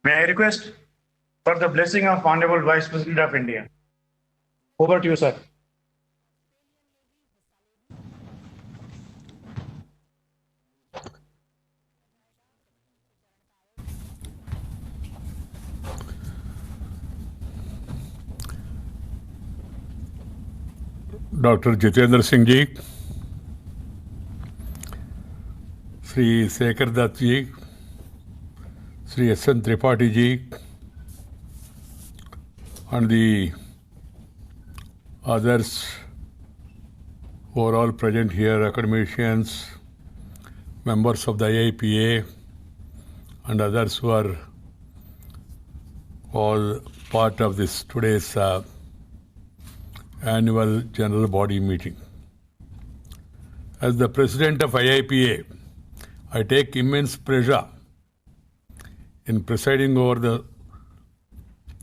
May I request for the blessing of Honorable Vice President of India? Over to you, sir. Dr. Jitendra Singh ji, Sri Sekhar Dutt ji, Sri S.N. Tripathi ji, and the others who are all present here, academicians, members of the IIPA, and others who are all part of this today's annual general body meeting. As the president of IIPA, I take immense pleasure in presiding over the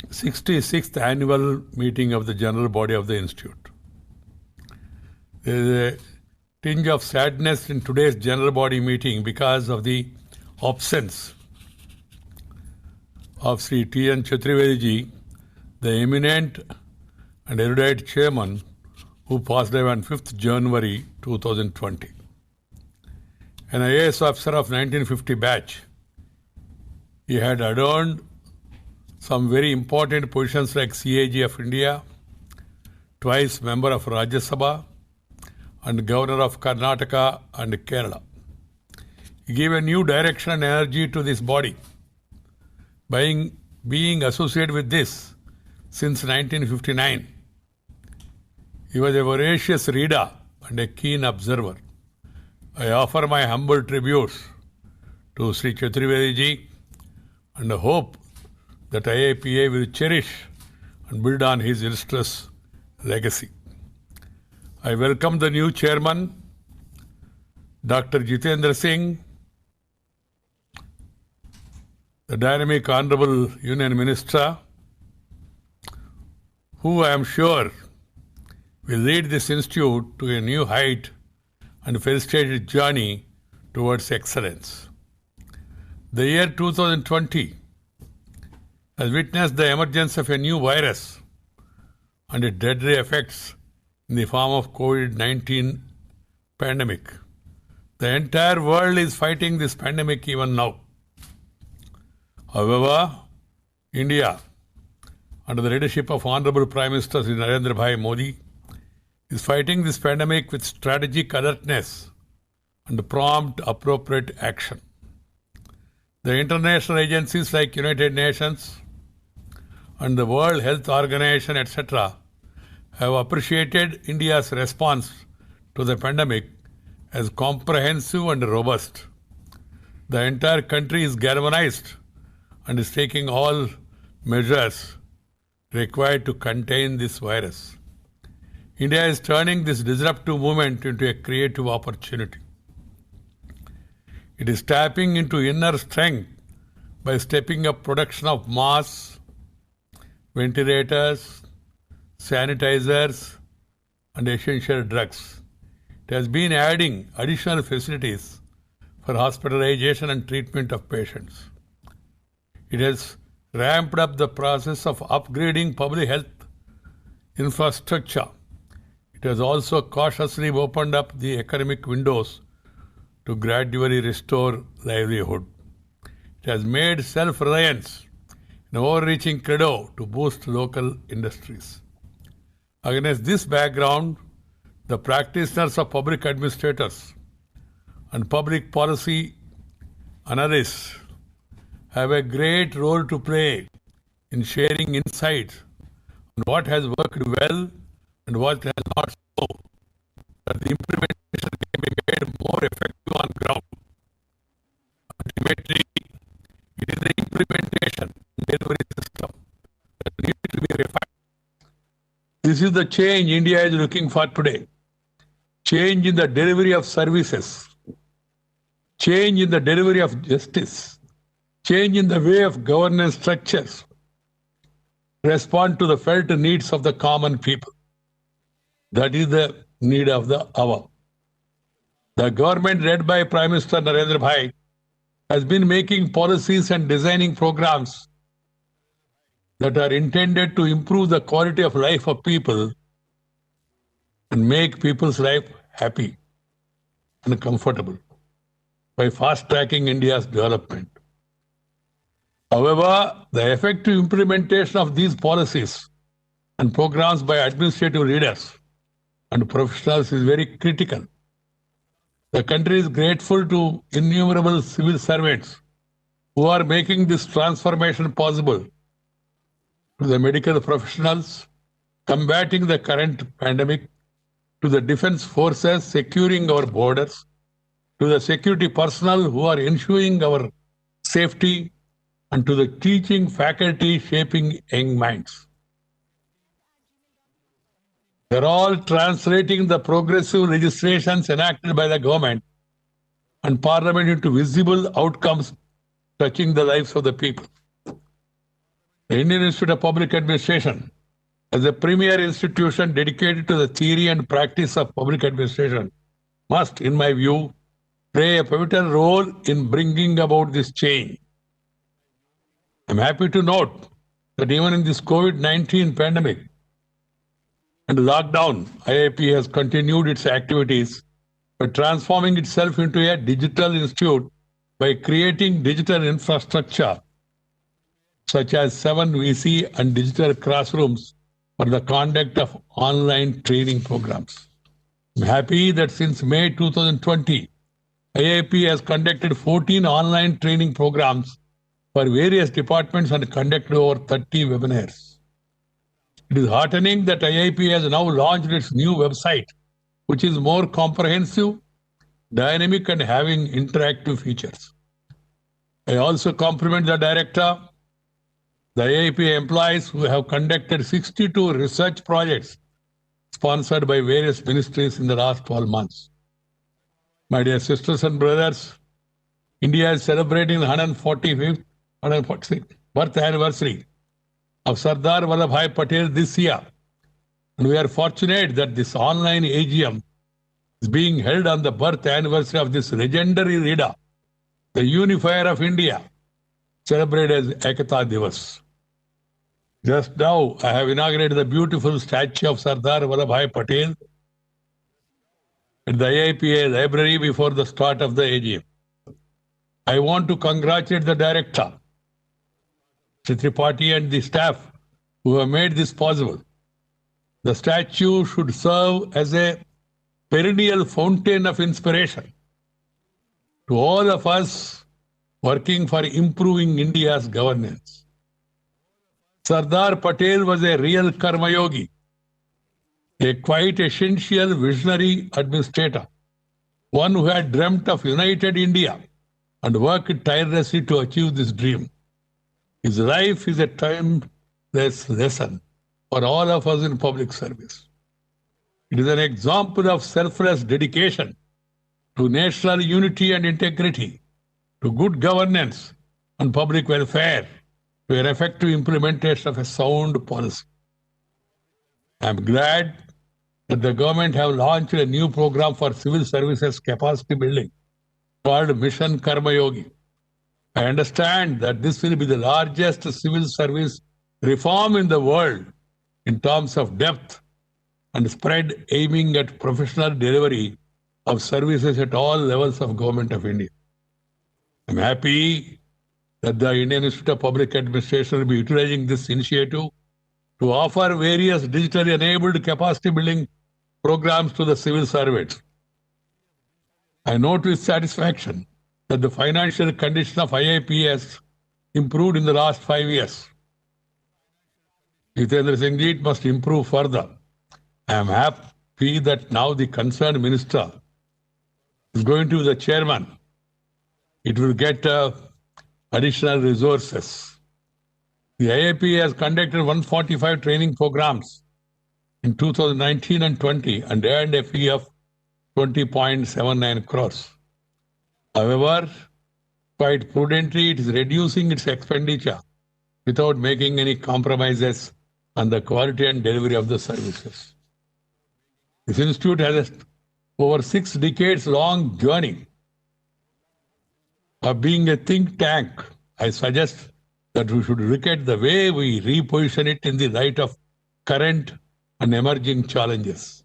66th annual meeting of the general body of the institute. There is a tinge of sadness in today's general body meeting because of the absence of Sri T.N. Chaturvedi ji, the eminent and erudite chairman who passed away on 5th January 2020. An IAS officer of 1950 batch, he had adorned some very important positions like CAG of India, twice member of Rajya Sabha, and governor of Karnataka and Kerala. He gave a new direction and energy to this body by being associated with this since 1959. He was a voracious reader and a keen observer. I offer my humble tributes to Sri Chaturvedi ji and hope that IIPA will cherish and build on his illustrious legacy. I welcome the new chairman, Dr. Jitendra Singh, the dynamic Honorable Union Minister, who I am sure will lead this institute to a new height and facilitate its journey towards excellence. The year 2020 has witnessed the emergence of a new virus and its deadly effects in the form of COVID-19 pandemic. The entire world is fighting this pandemic even now. However, India, under the leadership of Honorable Prime Minister Sri Narendra Bhai Modi, is fighting this pandemic with strategic alertness and prompt appropriate action. The international agencies like United Nations and the World Health Organization, etc., have appreciated India's response to the pandemic as comprehensive and robust. The entire country is galvanized and is taking all measures required to contain this virus. India is turning this disruptive movement into a creative opportunity. It is tapping into inner strength by stepping up production of masks, ventilators, sanitizers, and essential drugs. It has been adding additional facilities for hospitalization and treatment of patients. It has ramped up the process of upgrading public health infrastructure. It has also cautiously opened up the economic windows to gradually restore livelihood. It has made self-reliance an overreaching credo to boost local industries. Against this background, the practitioners of public administrators and public policy analysts have a great role to play in sharing insights on what has worked well and what has not so, that the implementation can be made more effective on ground. Ultimately, it is the implementation and delivery system that needs to be refined. This is the change India is looking for today. Change in the delivery of services, change in the delivery of justice, change in the way of governance structures, respond to the felt needs of the common people. That is the need of the hour. The government led by Prime Minister Narendra Bhai has been making policies and designing programs that are intended to improve the quality of life of people and make people's life happy and comfortable by fast-tracking India's development. However, the effective implementation of these policies and programs by administrative leaders and professionals is very critical. The country is grateful to innumerable civil servants who are making this transformation possible, to the medical professionals combating the current pandemic, to the defense forces securing our borders, to the security personnel who are ensuring our safety, and to the teaching faculty shaping young minds. They're all translating the progressive legislations enacted by the government and parliament into visible outcomes touching the lives of the people. The Indian Institute of Public Administration, as a premier institution dedicated to the theory and practice of public administration, must, in my view, play a pivotal role in bringing about this change. I'm happy to note that even in this COVID-19 pandemic and lockdown, IIP has continued its activities by transforming itself into a digital institute by creating digital infrastructure such as 7 VC and digital classrooms for the conduct of online training programs. I'm happy that since May 2020, IIP has conducted 14 online training programs for various departments and conducted over 30 webinars. It is heartening that IIP has now launched its new website, which is more comprehensive, dynamic, and having interactive features. I also compliment the director, the IIP employees who have conducted 62 research projects sponsored by various ministries in the last 12 months. My dear sisters and brothers, India is celebrating the 146th birth anniversary of Sardar Vallabhbhai Patel this year. And we are fortunate that this online AGM is being held on the birth anniversary of this legendary leader, the unifier of India, celebrated as Ekata Divas. Just now, I have inaugurated the beautiful statue of Sardar Vallabhbhai Patel at the IIPA library before the start of the AGM. I want to congratulate the director, Shri Tripathi, and the staff who have made this possible. The statue should serve as a perennial fountain of inspiration to all of us working for improving India's governance. Sardar Patel was a real Karma Yogi, a quite essential visionary administrator, one who had dreamt of united India and worked tirelessly to achieve this dream. His life is a timeless lesson for all of us in public service. It is an example of selfless dedication to national unity and integrity, to good governance and public welfare, to an effective implementation of a sound policy. I am glad that the government have launched a new program for civil services capacity building called Mission Karma Yogi. I understand that this will be the largest civil service reform in the world in terms of depth and spread, aiming at professional delivery of services at all levels of Government of India. I'm happy that the Indian Institute of Public Administration will be utilizing this initiative to offer various digitally enabled capacity building programs to the civil servants. I note with satisfaction that the financial condition of IIP has improved in the last 5 years. Jitendra Singh ji, it must improve further. I am happy that now the concerned minister is going to be the chairman. It will get additional resources. The IIP has conducted 145 training programs in 2019 and 20 and earned a fee of 20.79 crores. However, quite prudently, it is reducing its expenditure without making any compromises on the quality and delivery of the services. This institute has a over 6 decades long journey of being a think tank, I suggest that we should look at the way we reposition it in the light of current and emerging challenges.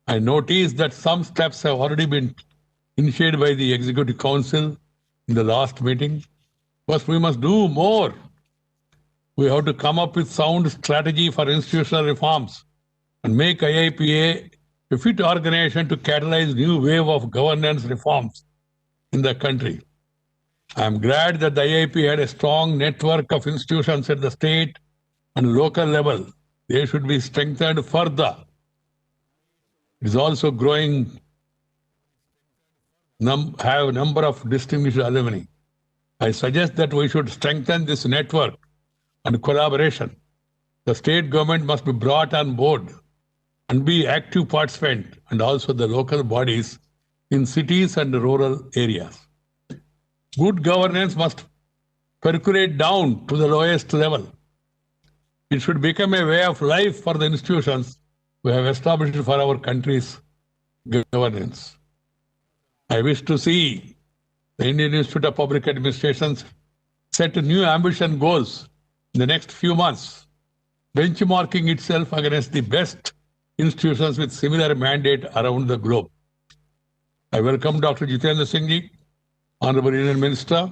I noticed that some steps have already been initiated by the Executive Council in the last meeting, but we must do more. We have to come up with sound strategy for institutional reforms and make IIPA a fit organization to catalyze new wave of governance reforms in the country. I am glad that the IIP had a strong network of institutions at the state and local level. They should be strengthened further. It is also growing, have a number of distinguished alumni. I suggest that we should strengthen this network and collaboration. The state government must be brought on board and be active participant, and also the local bodies in cities and rural areas. Good governance must percolate down to the lowest level. It should become a way of life for the institutions we have established for our country's governance. I wish to see the Indian Institute of Public Administration set new ambition goals in the next few months, benchmarking itself against the best institutions with similar mandate around the globe. I welcome Dr. Jitendra Singh Ji, Honorable Union Minister.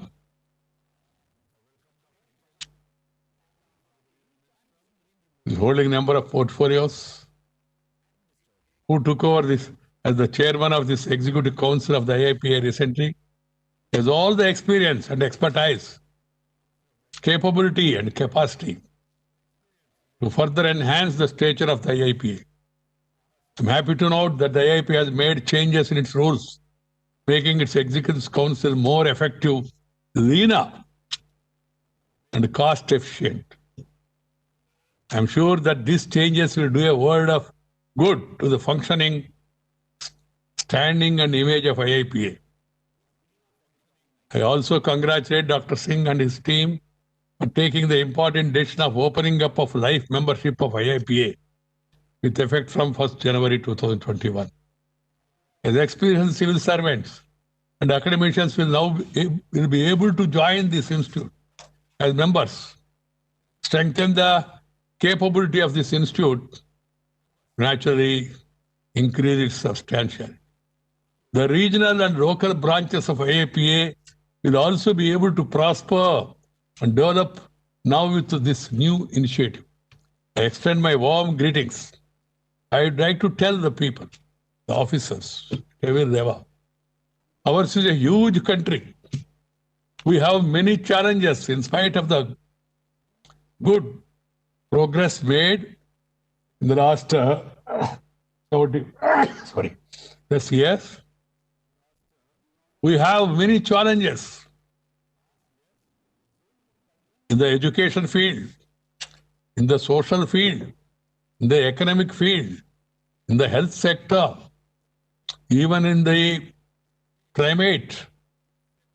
He is holding a number of portfolios, who took over this as the chairman of this Executive Council of the IIPA recently. He has all the experience and expertise, capability and capacity to further enhance the stature of the IIPA. I'm happy to note that the IIP has made changes in its rules, making its Executive Council more effective, leaner, and cost efficient. I'm sure that these changes will do a world of good to the functioning, standing, and image of IIPA. I also congratulate Dr. Singh and his team for taking the important decision of opening up of life membership of IIPA with effect from 1st January 2021. As experienced civil servants and academicians will now be able to join this institute as members, strengthen the capability of this institute, naturally increase its substantial. The regional and local branches of IIPA will also be able to prosper and develop now with this new initiative. I extend my warm greetings. I would like to tell the people, the officers, ours is a huge country. We have many challenges in spite of the good progress made in the last this years. We have many challenges in the education field, in the social field, in the economic field, in the health sector, even in the climate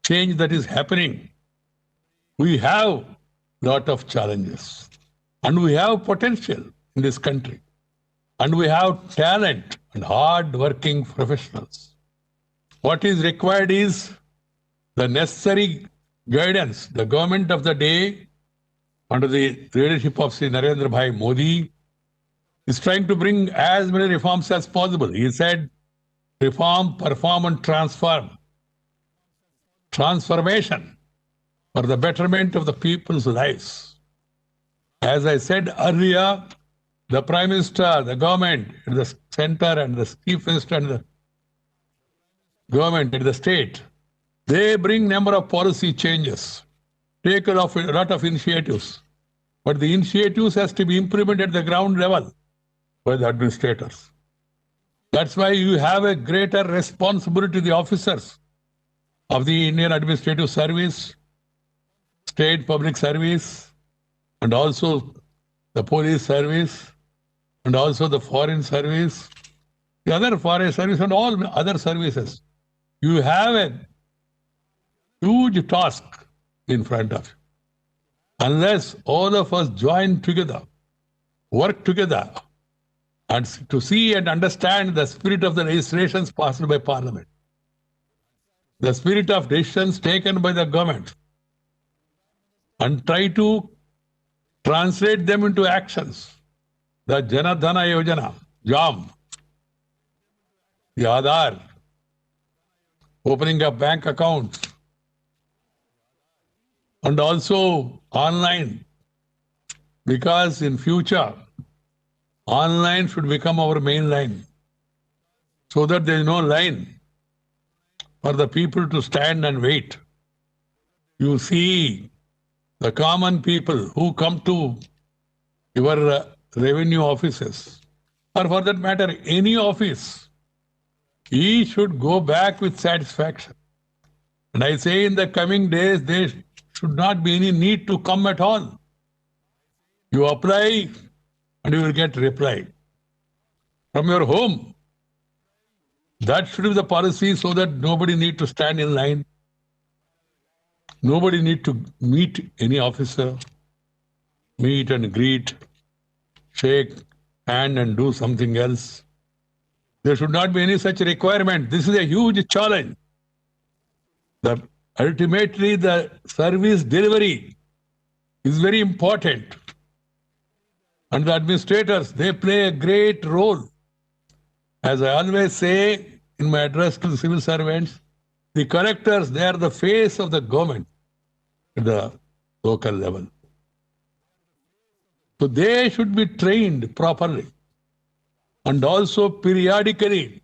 change that is happening. We have a lot of challenges, and we have potential in this country, and we have talent and hard-working professionals. What is required is the necessary guidance. The government of the day, under the leadership of Sri Narendra Bhai Modi, is trying to bring as many reforms as possible. He said, reform, perform, and transform. Transformation for the betterment of the people's lives. As I said earlier, the Prime Minister, the government, the center, and the Chief Minister, and the government and the state, they bring number of policy changes, take a lot of initiatives, but the initiatives has to be implemented at the ground level by the administrators. That's why you have a greater responsibility, the officers of the Indian Administrative Service, State Public Service, and also the Police Service, and also the Foreign Service, the other Foreign Service, and all other services. You have a huge task in front of you. Unless all of us join together, work together, and to see and understand the spirit of the legislations passed by Parliament, the spirit of decisions taken by the government and try to translate them into actions. The Jana Dhana Yojana, JAM, the Aadhaar, opening a bank account, and also online, because in future, online should become our main line, so that there is no line for the people to stand and wait. You see, the common people who come to your revenue offices, or for that matter, any office, he should go back with satisfaction. And I say in the coming days, there should not be any need to come at all. You apply and you will get reply from your home. That should be the policy, so that nobody need to stand in line. Nobody need to meet any officer, meet and greet, shake hand and do something else. There should not be any such requirement. This is a huge challenge. Ultimately, the service delivery is very important. And the administrators, they play a great role. As I always say in my address to the civil servants, the collectors, they are the face of the government at the local level. So they should be trained properly. And also periodically,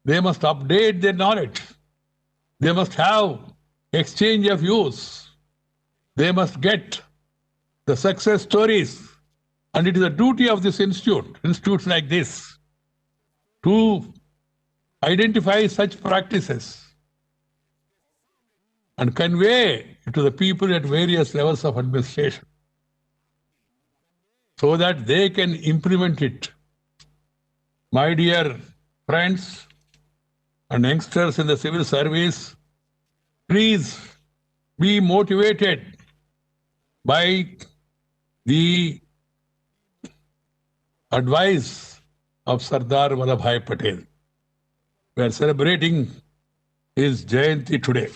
they must update their knowledge. They must have exchange of views. They must get the success stories. And it is the duty of this institutes like this, to identify such practices and convey it to the people at various levels of administration, so that they can implement it. My dear friends and youngsters in the civil service, please be motivated by the advice of Sardar Vallabhbhai Patel. We are celebrating his Jayanti today.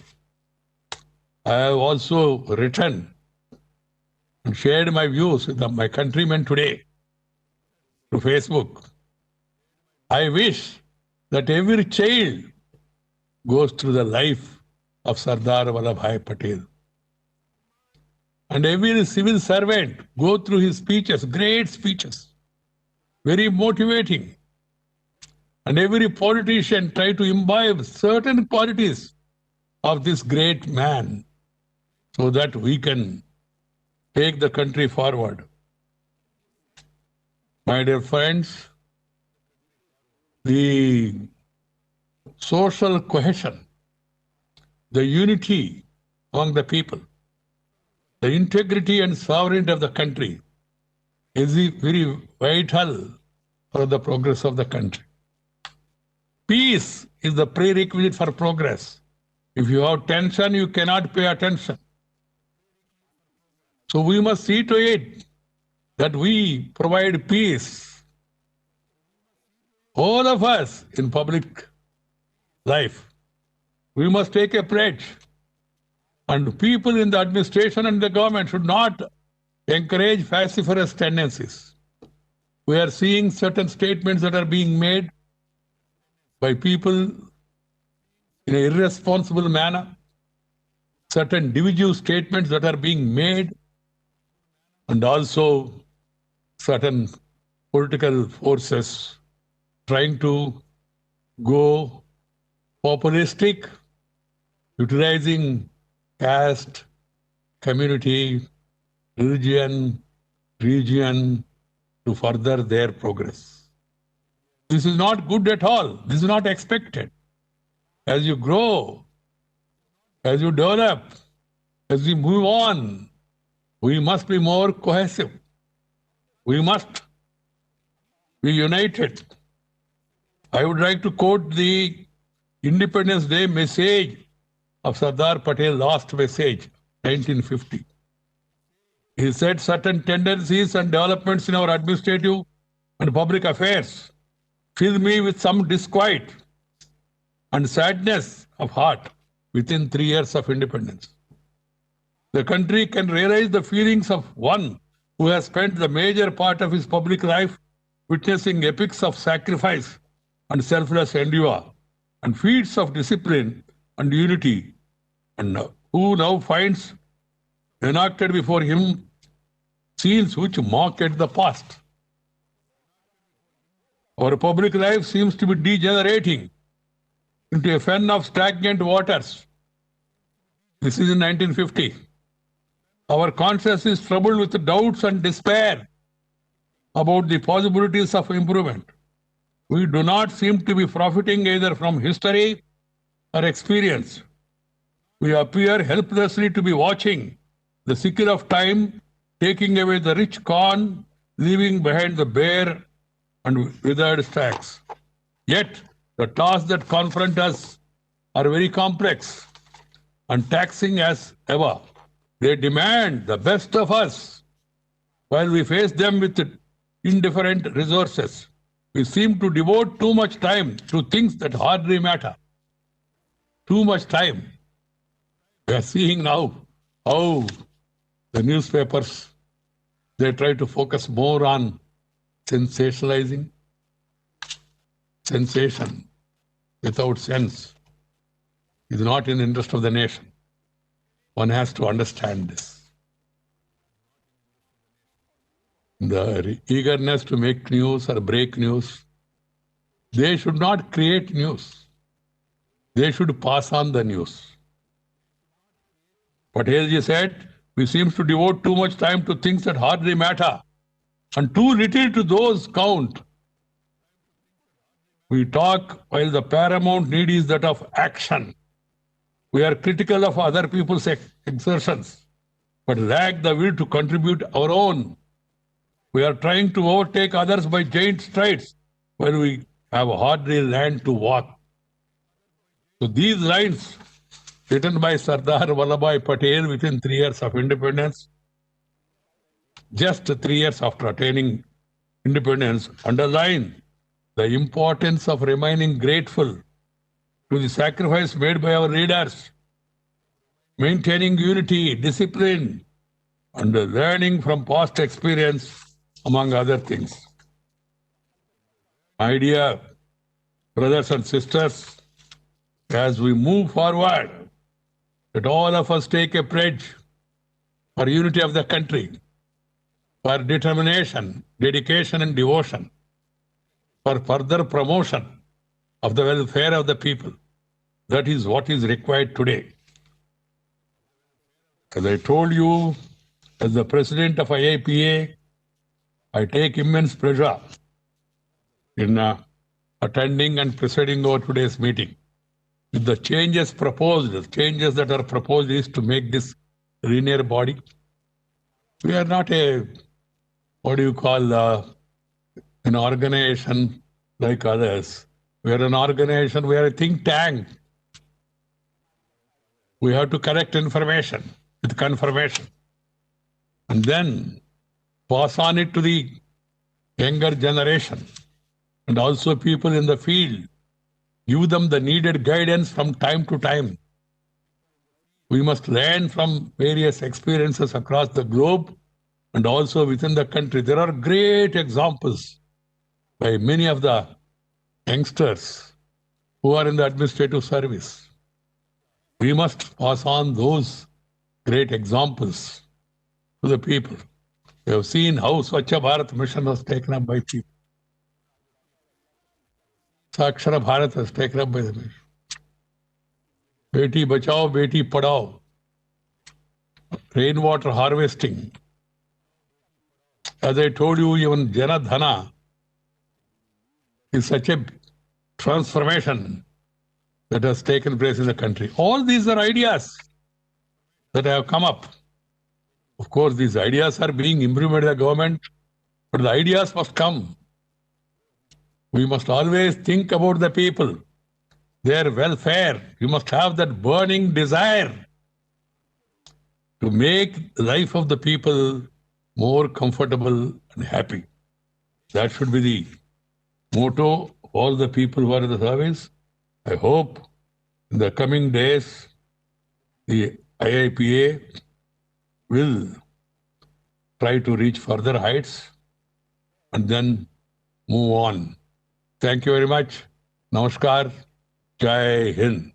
I have also written and shared my views with my countrymen today through Facebook. I wish that every child goes through the life of Sardar Vallabhbhai Patel. And every civil servant go through his speeches, great speeches, very motivating. And every politician try to imbibe certain qualities of this great man, so that we can take the country forward. My dear friends, the social cohesion, the unity among the people, the integrity and sovereignty of the country is very vital for the progress of the country. Peace is the prerequisite for progress. If you have tension, you cannot pay attention. So we must see to it that we provide peace. All of us in public life, we must take a pledge. And people in the administration and the government should not encourage vociferous tendencies. We are seeing certain statements that are being made by people in an irresponsible manner, certain divisive statements that are being made, and also certain political forces trying to go populistic, utilizing caste, community, religion, region to further their progress. This is not good at all. This is not expected. As you grow, as you develop, as we move on, we must be more cohesive. We must be united. I would like to quote the Independence Day message of Sardar Patel, last message, 1950. He said, certain tendencies and developments in our administrative and public affairs fill me with some disquiet and sadness of heart, within 3 years of independence. The country can realize the feelings of one who has spent the major part of his public life witnessing epics of sacrifice and selfless endeavor and feats of discipline and unity, and who now finds enacted before him scenes which mock at the past. Our public life seems to be degenerating into a fen of stagnant waters. This is in 1950. Our conscience is troubled with doubts and despair about the possibilities of improvement. We do not seem to be profiting either from history or experience. We appear helplessly to be watching the sickle of time taking away the rich corn, leaving behind the bare and withered stacks. Yet, the tasks that confront us are very complex and taxing as ever. They demand the best of us. While we face them with indifferent resources, we seem to devote too much time to things that hardly matter. Too much time. We are seeing now how the newspapers, they try to focus more on sensationalizing. Sensation without sense is not in the interest of the nation. One has to understand this. The eagerness to make news or break news, they should not create news. They should pass on the news. But as you said, we seem to devote too much time to things that hardly matter and too little to those count. We talk while the paramount need is that of action. We are critical of other people's exertions, but lack the will to contribute our own. We are trying to overtake others by giant strides, while we have hardly land to walk. So these lines, written by Sardar Vallabhbhai Patel within 3 years of independence, just 3 years after attaining independence, underline the importance of remaining grateful to the sacrifice made by our leaders, maintaining unity, discipline, and learning from past experience, among other things. My dear brothers and sisters, as we move forward, let all of us take a pledge for unity of the country, for determination, dedication, and devotion, for further promotion of the welfare of the people. That is what is required today. As I told you, as the president of IIPA, I take immense pleasure in attending and presiding over today's meeting. With the changes proposed, the changes that are proposed is to make this linear body. We are not a, an organization like others. We are an organization, we are a think tank. We have to collect information with confirmation and then pass on it to the younger generation and also people in the field. Give them the needed guidance from time to time. We must learn from various experiences across the globe and also within the country. There are great examples by many of the youngsters who are in the administrative service. We must pass on those great examples to the people. We have seen how Swachh Bharat mission was taken up by people. Sakshara Bharat was taken up by the mission. Beti Bachao, Beti Padhao. Rainwater harvesting. As I told you, even Jana Dhana is such a transformation that has taken place in the country. All these are ideas that have come up. Of course, these ideas are being implemented by the government, but the ideas must come. We must always think about the people, their welfare. You must have that burning desire to make the life of the people more comfortable and happy. That should be the motto of all the people who are in the service. I hope in the coming days the IIPA will try to reach further heights and then move on. Thank you very much. Namaskar. Jai Hind.